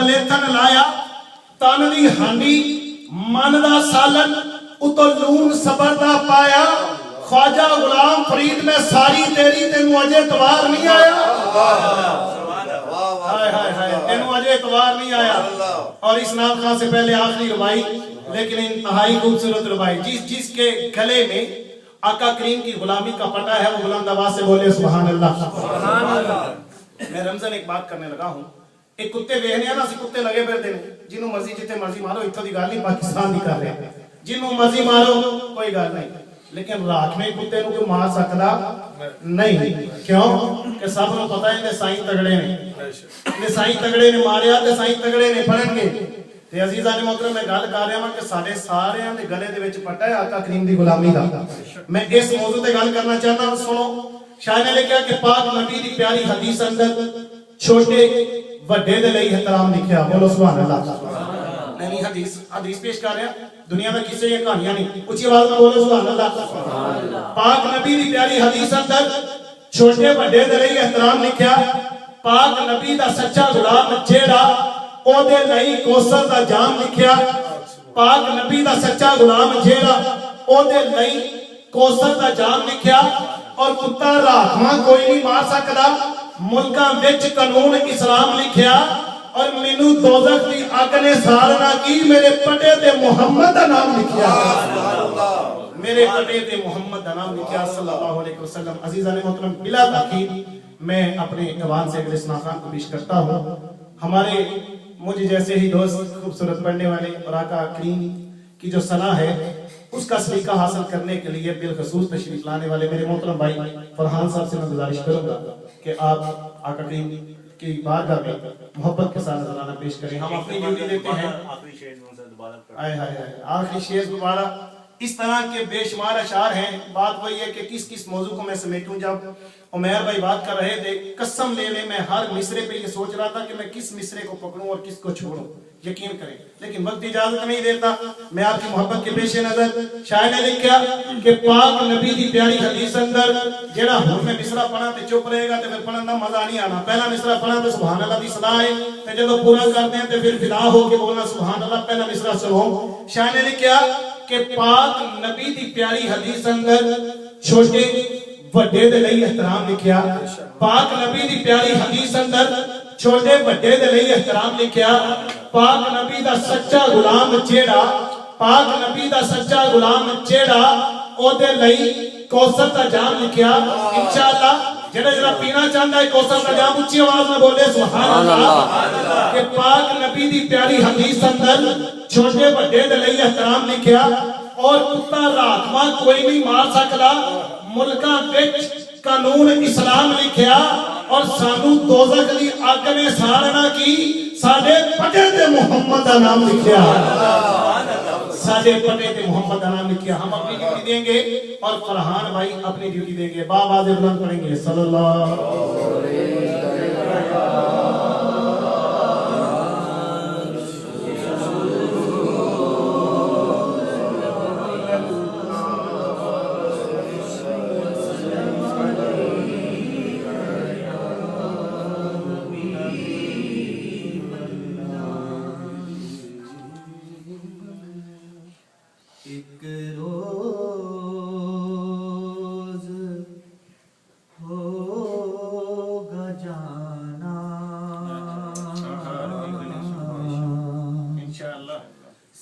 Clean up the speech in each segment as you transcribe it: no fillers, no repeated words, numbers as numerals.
पलेथन लाया तन दी हांडी मन दा सालन उतो लून सबर दा पाया ख्वाजा गुलाम फरीद में सारी तेरी तेनू अजे तवार नहीं आया हाय हाय हाय तेनू अजे तवार नहीं आया। और इस नाम खां से पहले आखिरी रुबाई लेकिन इंतहाई खूबसूरत रुबाई जिसके गले में आका करीम की गुलामी का पटा है वो बुलंद आवाज से बोले सुभान अल्लाह। मैं रमजान एक बात करने लगा हूं एक कुत्ते वेखने ना सी कुत्ते लगे फिरदे ने जिन्हों मर्जी जिथे मर्जी मारो इत्थों दी गल नहीं पाकिस्तान दी कर रहे जिन्हों मर्जी मारो कोई गल नहीं लेकिन राखने कुत्ते नु कोई मार सकदा नहीं क्यों कि सब नु पता है इहदे साईं तगड़े ने इहदे साईं तगड़े ने मारिया ते साईं तगड़े ने फड़नगे ते अजीजान मोहतरम मैं गल कर रहा हां कि साडे सारेयां दे गले दे विच पट्टा है आका करीम दी गुलामी दा। मैं इस मौजू ते गल करना चाहता हूं सुनो शायर ने लिखा कि पाक नबी दी प्यारी हदीस अंदर छोटे वड्डे दे लई एहतराम लिखिया बोलो सुभान अल्लाह। नहीं हदीस पेश कर रहे हैं दुनिया में किसी ये कहानियां नहीं ऊंची आवाज में बोलो सुभान अल्लाह। पाक नबी दी प्यारी हदीस अंदर छोटे वड्डे दे लई एहतराम लिखिया पाक नबी दा सच्चा गुलाम जेड़ा ओदे लई कौसर दा जाम लिखिया पाक नबी दा सच्चा गुलाम जेड़ा ओदे लई कौसर दा जाम लिखिया और कुत्ता राखवा कोई नहीं मार सकदा मुल्कां विच कानून इस्लाम लिखिया और मैनू दोज़ख दी अग ने साड़ना की मेरे पटे ते मुहम्मद दा नाम लिखिया मेरे पटे ते मुहम्मद दा नाम लिखिया सल्लल्लाहु अलैहि वसल्लम। अजीज़ान मोहतरम बिला ताकीद मैं अपने ईवान से अगले खान को पेश करता हूँ। हमारे मुझे जैसे ही दोस्त खूबसूरत पढ़ने वाले और आका करीम की जो सलाह है उसका सलीका हासिल करने के लिए बिलखसूस तशरीफ लाने वाले मेरे मोहतरम भाई फरहान साहब से मैं गुजारिश करूंगा कि आप आका करीम की बारगाह में मोहब्बत के साथ नजराना पेश करें। हम अपनी ड्यूटी देते हैं आखिरी शेर दोबारा इस तरह के बेशुमार अशार हैं। बात वही है कि किस किस मौजू को मैं समेटूं। जब उमैर भाई बात कर रहे थे कसम ले ले मैं हर मिसरे पे ये सोच रहा था कि मैं किस मिसरे को पकड़ूं और किसको छोड़ूं यकीन करें लेकिन वक्त इजाजत नहीं देता। मैं आपकी मोहब्बत के पेश नजर शायर ने लिखा कि पाक नबी दी प्यारी हदीस अंदर जेड़ा हुन में मिसरा पढ़ा ते चुप रहेगा ते फिर पढ़न दा मजा नहीं आना। पहला मिसरा पढ़ा ते सुभान अल्लाह दी सलाह है ते जब पूरा करते हैं ते फिर फिदा हो के बोलना सुभान अल्लाह। पहला मिसरा सुनो शायर ने लिखा कि पाक नबी दी प्यारी हदीस अंदर छोटे वड्डे दे लई एहतराम लिखिया पाक नबी दी प्यारी हदीस अंदर छोटे वड्डे दे लई एहतराम लिखिया पाक नबी दा सच्चा गुलाम जेड़ा पाक नबी दा सच्चा गुलाम जेड़ा ओदे लई कौसर दा जाम लिखिया इंशाअल्लाह जेड़ा जेड़ा पीना चाहता है कौसर दा जाम ऊंची आवाज में बोले सुभान अल्लाह। कि पाक नबी दी प्यारी हदीस अंदर छोटे वड्डे दे लई एहतराम लिखिया और कुत्ता राखवा कोई नहीं मार सकदा मुल्कां विच कानून इस्लाम लिखिया और सानू दोज़ख दी अग ने साड़ना की साडे पटे ते मुहम्मद दा नाम लिखिया साडे पटे ते मुहम्मद दा नाम लिखिया। हम अपनी ड्यूटी देंगे और फरहान भाई अपनी ड्यूटी देंगे बाबाज़ बुलंद पढ़ेंगे सल्लल्लाहु अलैहि वसल्लम।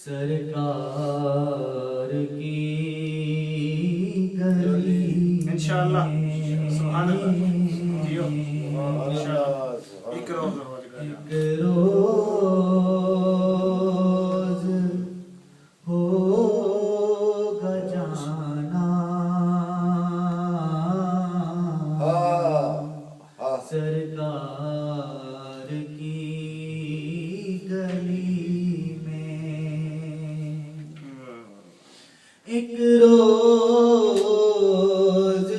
सरकार की गली इंशाअल्लाह सुभान अल्लाह जियो इंशाअल्लाह एक रोज होगा जाना सरकार की गली एक रोज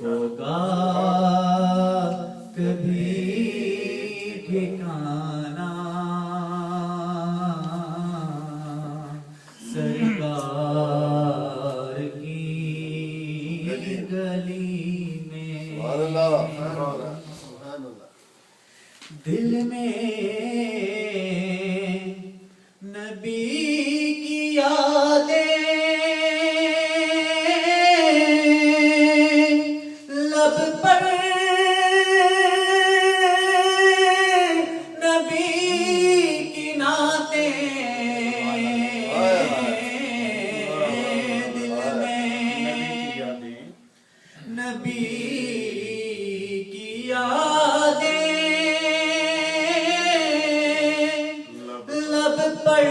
ہوگا کبھی ٹھکانا سرکار کی گلی میں دل میں نبی کی یادیں لب پر نبی کی نعتیں دل میں نبی کی یادیں لب پر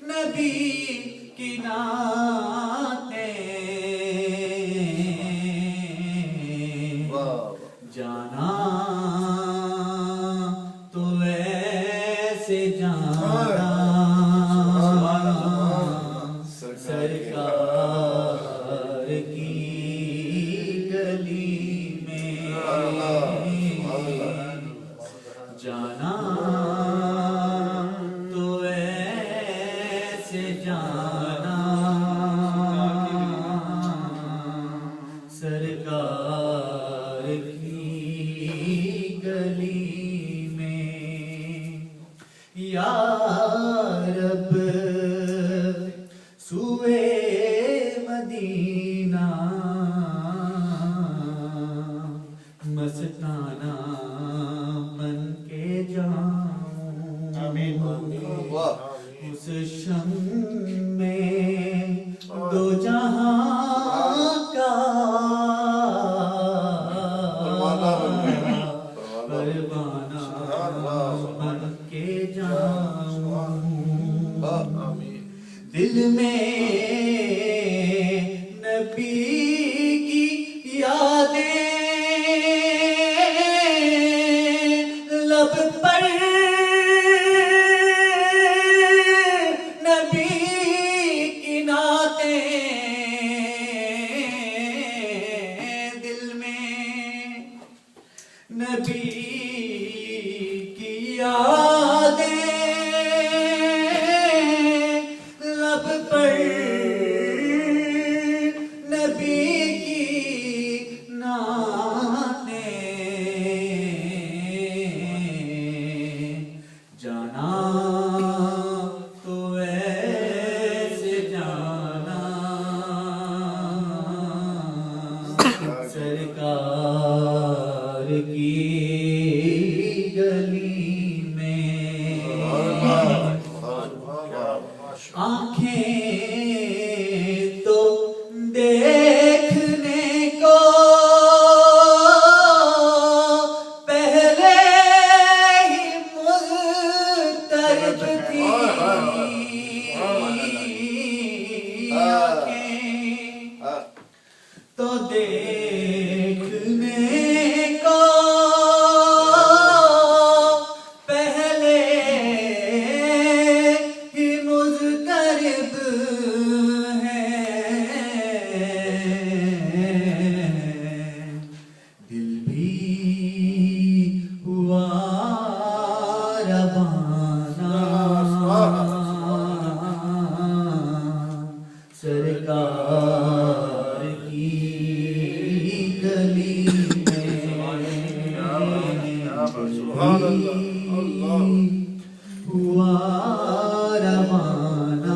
نبی کی نعتیں جانا تو ایسے جانا سرکار کی گلی میں جانا تو ایسے جانا سرکار کی گلی میں یا رب سوئے مدینہ مستانہ بن کے جاؤں اس شم میں دو جہاں کا پروانہ بن کے جاؤں دل میں نبی کی یادیں لب پر نبی کی نعتیں دل میں نبی کی یادیں لب پر نبی کی نعتیں جانا تو ایسے جانا سرکار کی گلی میں آنکھیں تو دیکھنے کو پہلے ہی مضطرب تھی آنکھیں تو دیکھنے کو پہلے ہی مضطرب ہیں دل بھی ہوا روانہ سرکار کی گلی میں ہوا روانہ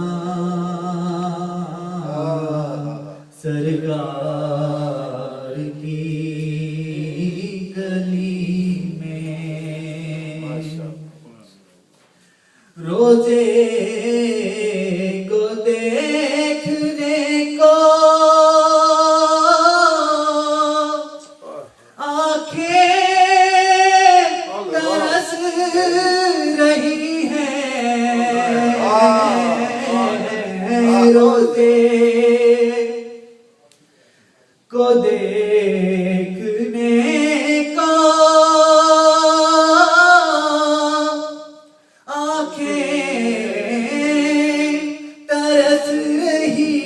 سرکار کی گلی میں روزے کو دیکھنے کو آنکھیں ترس رہی ہیں روزے کو دیکھنے کو آنکھیں ترس رہی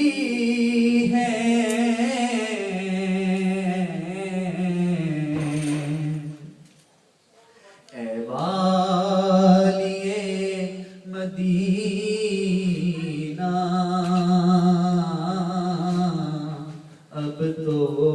तो